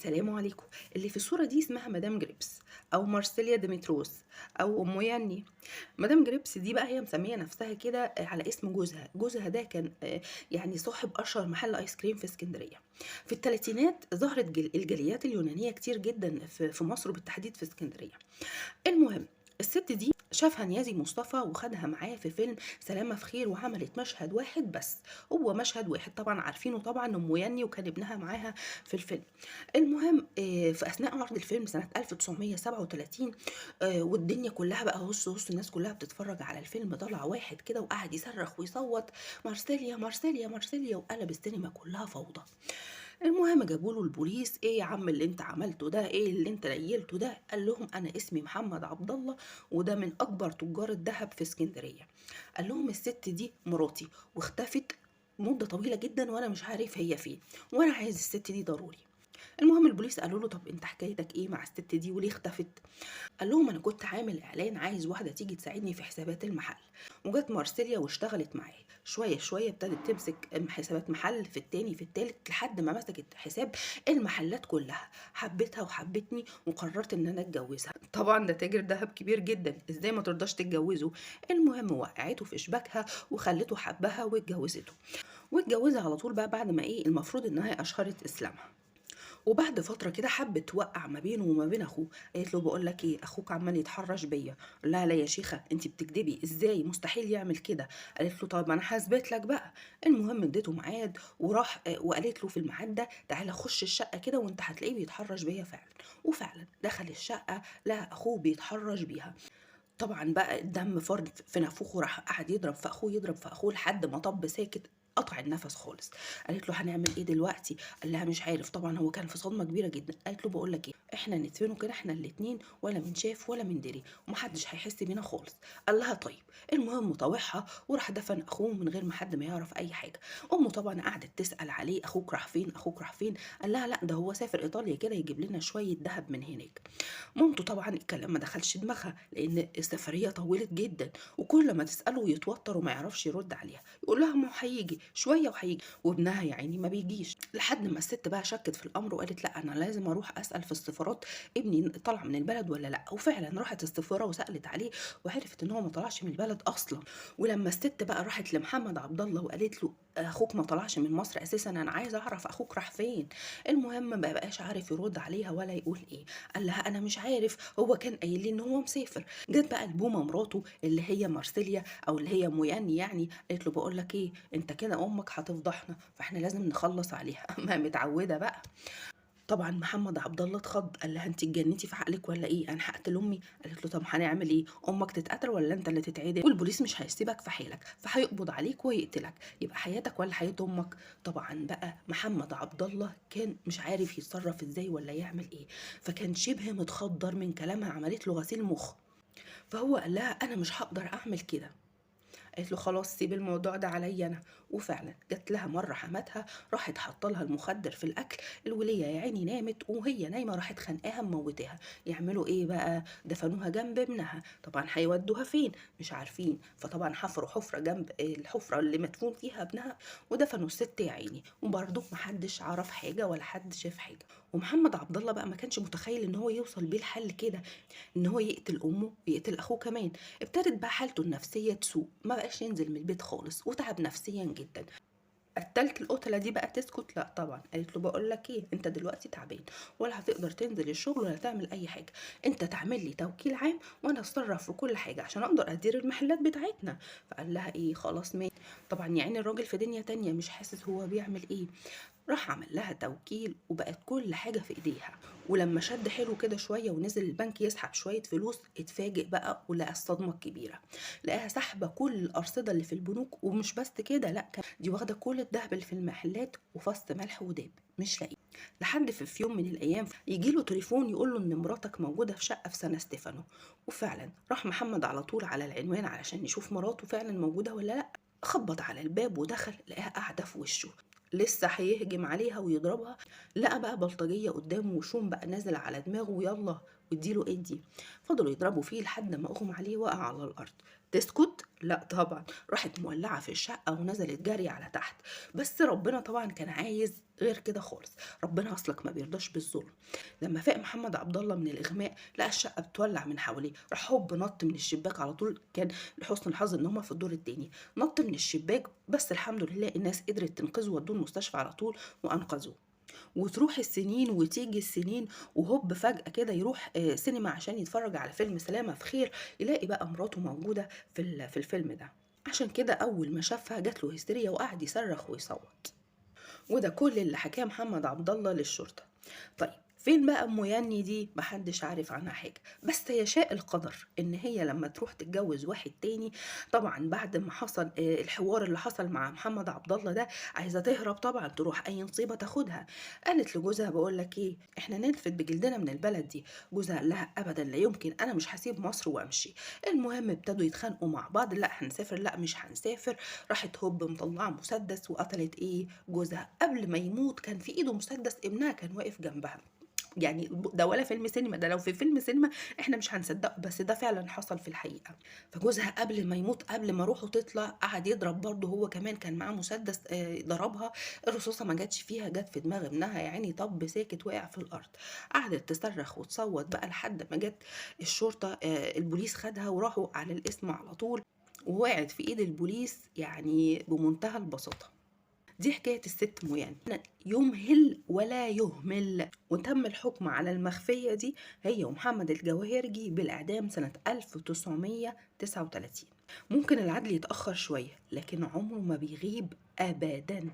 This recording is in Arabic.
السلام عليكم. اللي في الصورة دي اسمها مدام جريبس أو مارسيليا ديمتروس أو أم ياني. مدام جريبس دي بقى هي مسمية نفسها كده على اسم جوزها ده كان يعني صاحب أشهر محل آيس كريم في اسكندرية. في الثلاثينات ظهرت الجاليات اليونانية كتير جدا في مصر وبالتحديد في اسكندرية. المهم، الست دي شافها نيازي مصطفى وخدها معاه في فيلم سلامة في خير، وعملت مشهد واحد بس. هو مشهد واحد طبعا عارفينه، طبعا ام ياني وكان ابنها معاها في الفيلم. المهم في اثناء عرض الفيلم سنة 1937 والدنيا كلها بقى هص الناس كلها بتتفرج على الفيلم، طلع واحد كده وقعد يصرخ ويصوت مارسيليا مارسيليا مارسيليا، وقلب السينما كلها فوضى. المهم جابوا له البوليس. ايه يا عم اللي انت عملته ده؟ ايه اللي انت نيلته ده؟ قال لهم انا اسمي محمد عبد الله، وده من اكبر تجار الذهب في اسكندريه. قال لهم الست دي مراتي واختفت مده طويله جدا وانا مش عارف هي فين، وانا عايز الست دي ضروري. المهم البوليس قالوا له طب انت حكايتك ايه مع الست دي وليه اختفت؟ قال لهم انا كنت عامل اعلان عايز واحده تيجي تساعدني في حسابات المحل، وجت مارسيليا واشتغلت معايا شويه شويه، ابتدت تمسك حسابات محل في التاني في التالت لحد ما مسكت حساب المحلات كلها. حبيتها وحبتني وقررت ان انا اتجوزها. طبعا ده تاجر دهب كبير جدا، ازاي ما ترضاش تتجوزه؟ المهم وقعته في شباكها وخلته حبها واتجوزته. واتجوزها على طول بقى بعد ما ايه المفروض انها اشهرت اسلامها. وبعد فتره كده حبت توقع ما بينه وما بين اخوه. قالت له بقول لك ايه، اخوك عمال يتحرش بيا. لا لا يا شيخه انت بتكدبي، ازاي؟ مستحيل يعمل كده. قالت له طب انا هثبت لك بقى. المهم اديته ميعاد وراح وقالت له في الميعاد ده تعالى خش الشقه كده وانت هتلاقيه بيتحرش بيا فعلا. وفعلا دخل الشقه لقى اخوه بيتحرش بيها. طبعا بقى الدم فرد في نافوخه، راح قعد يضرب في اخوه يضرب في اخوه لحد ما طب ساكت، قطع النفس خالص. قالت له هنعمل ايه دلوقتي؟ قال لها مش عارف. طبعا هو كان في صدمه كبيره جدا. قالت له بقول لك ايه، احنا ندفنه كده احنا الاتنين، ولا من شاف ولا من دري، ومحدش هيحس بينا خالص. قال لها طيب. المهم طوعها وراح دفن اخوه من غير ما حد ما يعرف اي حاجه. امه طبعا قعدت تسال عليه، اخوك راح فين اخوك راح فين؟ قال لها لا ده هو سافر ايطاليا كده يجيب لنا شويه ذهب من هناك. مامته طبعا الكلام ما دخلش دماغها لان السفريه طولت جدا، وكل ما تساله يتوتر وما يعرفش يرد عليها. يقول لها ما هو هيجي شويه وهيجي، وابنها يا عيني ما بيجيش. لحد ما الست بقى شكت في الامر وقالت لا انا لازم اروح اسال في السفارات ابني طلع من البلد ولا لا. وفعلا راحت السفاره وسالت عليه وعرفت ان هو ما طلعش من البلد اصلا. ولما الست بقى راحت لمحمد عبد الله وقالت له اخوك ما طلعش من مصر اساسا، انا عايزه اعرف اخوك راح فين. المهم ما بقاش عارف يرد عليها ولا يقول ايه. قال لها انا مش عارف، هو كان قايل لي ان هو مسافر. جت بقى البومه مراته اللي هي مارسيليا او اللي هي موياني يعني، قالت له بقول لك ايه، انت كده امك هتفضحنا فاحنا لازم نخلص عليها. ما متعوده بقى. طبعا محمد عبد الله اتخض، قال لها انت اتجننتي في عقلك ولا ايه؟ انا هقتل امي؟ قالت له طب هنعمل ايه، امك تتقتل ولا انت اللي تتعدم؟ والبوليس مش هيسيبك في حالك فهيقبض عليك ويقتلك، يبقى حياتك ولا حياه امك؟ طبعا بقى محمد عبد الله كان مش عارف يتصرف ازاي ولا يعمل ايه، فكان شبه متخدر من كلامها، عملت له غسيل مخ. فهو قال لها انا مش هقدر اعمل كده. قالت له خلاص سيب الموضوع ده عليا انا. وفعلا جت لها مره حماتها راحت حاطه لها المخدر في الاكل، الوليه يا عيني نامت وهي نايمه راحت خانقاها مموتاها. يعملوا ايه بقى؟ دفنوها جنب ابنها. طبعا هيودوها فين؟ مش عارفين. فطبعا حفروا حفره جنب الحفره اللي مدفون فيها ابنها ودفنوا الست يا عيني، وبرضه محدش عرف حاجه ولا حد شاف حاجه. ومحمد عبد الله بقى ما كانش متخيل ان هو يوصل بيه الحل كده، ان هو يقتل امه ويقتل اخوه كمان. ابتدت بقى حالته النفسيه تسوء، ما بقاش ينزل من البيت خالص وتعب نفسيا جدا. قتلت القتله دي بقى تسكت؟ لا طبعا. قالت له بقول لك ايه، انت دلوقتي تعبان ولا هتقدر تنزل الشغل ولا تعمل اي حاجه، انت تعمل لي توكيل عام وانا اتصرف في كل حاجه عشان اقدر ادير المحلات بتاعتنا. فقال لها ايه خلاص ماشي. طبعا يعني الراجل في دنيا تانية مش حاسس هو بيعمل ايه. راح عمل لها توكيل وبقت كل حاجة في ايديها. ولما شد حيله كده شوية ونزل البنك يسحب شوية فلوس، اتفاجئ بقى ولقى الصدمة الكبيرة. لقاها سحبة كل الأرصدة اللي في البنوك، ومش بس كده لا، دي واخدة كل الذهب اللي في المحلات وفص ملح وداب مش لاقيه. لحد في يوم من الايام يجيله تليفون يقول له ان مراتك موجوده في شقه في سان ستيفانو. وفعلا راح محمد على طول على العنوان علشان يشوف مراته فعلا موجوده ولا لا. خبط على الباب ودخل لقاها قاعده في وشه، لسه هيهجم عليها ويضربها، لقى بقى بلطجيه قدامه وشوم بقى نازل على دماغه ويلا واديله ادي. فضلوا يضربوا فيه لحد ما اغمى عليه وقع على الارض. تسكت؟ لأ طبعًا، راحت مولّعة في الشقة ونزلت جري على تحت، بس ربنا طبعًا كان عايز غير كده خالص، ربنا أصلًا ما بيرضاش بالظلم. لمّا فاق محمد عبد الله من الإغماء لقى الشقة بتولّع من حواليه، راح هوب نَط من الشباك على طول، كان لحُسن الحظ إن هُم في الدور التاني، نَط من الشباك بس الحمد لله الناس قدرت تنقذه ودّوه المستشفى على طول وأنقذوه. وتروح السنين وتيجي السنين وهوب فجأة كده يروح سينما عشان يتفرّج على فيلم سلامة في خير، يلاقي بقى مراته موجودة في الفيلم ده، عشان كده أول ما شافها جات له هستيريا وقعد يصرّخ ويصوّت. وده كل اللي حكاه محمد عبد الله للشرطة. طيب فين بقى أم يني دي؟ ما حدش عارف عنها حاجة، بس يشاء القدر إن هي لما تروح تتجوز واحد تاني، طبعا بعد ما حصل الحوار اللي حصل مع محمد عبد الله ده، عايزة تهرب طبعا تروح أي نصيبة تاخدها. قالت لجوزها بقول لك إيه، إحنا ننفد بجلدنا من البلد دي. جوزها قال لها أبدا لا يمكن، أنا مش هسيب مصر وأمشي. المهم ابتدوا يتخانقوا مع بعض، لا هنسافر لا مش هنسافر. راحت هوب مطلعة مسدس وقتلت إيه جوزها. قبل ما يموت كان في إيده مسدس، ابنها كان واقف جنبها. يعني ده ولا فيلم سينما، ده لو في فيلم سينما إحنا مش هنصدّقه، بس ده فعلًا حصل في الحقيقة. فجوزها قبل ما يموت، قبل ما روحه تطلع، قعد يضرب برضه، هو كمان كان معاه مسدس ضربها، الرصاصة ما جاتش فيها، جات في دماغ ابنها يا عيني طَب ساكت وقع في الأرض. قعدت تصرّخ وتصوّت بقى لحد ما جات الشرطة، البوليس خدها وراحوا على القسم على طول، ووقعت في إيد البوليس يعني بمنتهى البساطة. دي حكاية الست أم يعني يمهل ولا يهمل. وتم الحكم على المخفية دي هي ومحمد الجواهرجي بالإعدام سنة 1939. ممكن العدل يتأخر شوية لكن عمره ما بيغيب أبدا.